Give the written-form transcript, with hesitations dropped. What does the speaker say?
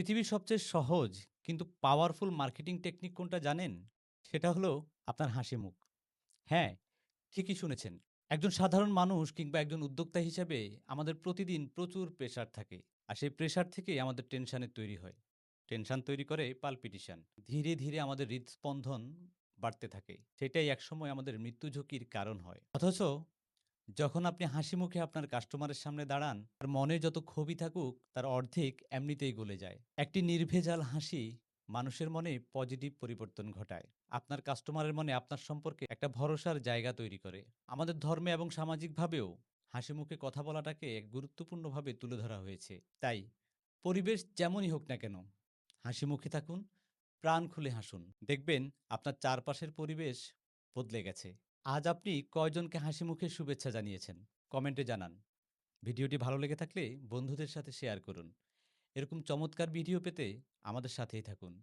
পৃথিবীর সবচেয়ে সহজ কিন্তু পাওয়ারফুল মার্কেটিং টেকনিক কোনটা জানেন? সেটা হলো আপনার হাসি মুখ। হ্যাঁ, ঠিকই শুনেছেন। একজন সাধারণ মানুষ কিংবা একজন উদ্যোক্তা হিসেবে আমাদের প্রতিদিন প্রচুর প্রেশার থাকে। আর সেই প্রেশার থেকেই আমাদের টেনশনের তৈরি হয়। টেনশন তৈরি করে পালপিটিশন। ধীরে, ধীরে আমাদের হৃদস্পন্দন বাড়তে থাকে। সেটাই একসময় আমাদের মৃত্যু ঝুঁকির কারণ হয়। অথচ যখন আপনি হাসিমুখে আপনার কাস্টমারের সামনে দাঁড়ান, তার মনে যত ক্ষোভই থাকুক তার অর্ধেক এমনিতেই গলে যায়। একটি নির্ভেজাল হাসি মানুষের মনে পজিটিভ পরিবর্তন ঘটায়। আপনার কাস্টমারের মনে আপনার সম্পর্কে একটা ভরসার জায়গা তৈরি করে। আমাদের ধর্মে এবং সামাজিকভাবেও হাসিমুখে কথা বলাটাকে এক গুরুত্বপূর্ণভাবে তুলে ধরা হয়েছে। তাই পরিবেশ যেমনই হোক না কেন, হাসিমুখে থাকুন, প্রাণ খুলে হাসুন। দেখবেন আপনার চারপাশের পরিবেশ বদলে গেছে। আজ আপনি কয়জনকে হাসিমুখে শুভেচ্ছা জানিয়েছেন? কমেন্টে জানান। ভিডিওটি ভালো লেগে থাকলে বন্ধুদের সাথে শেয়ার করুন। এরকম চমৎকার ভিডিও পেতে আমাদের সাথেই থাকুন।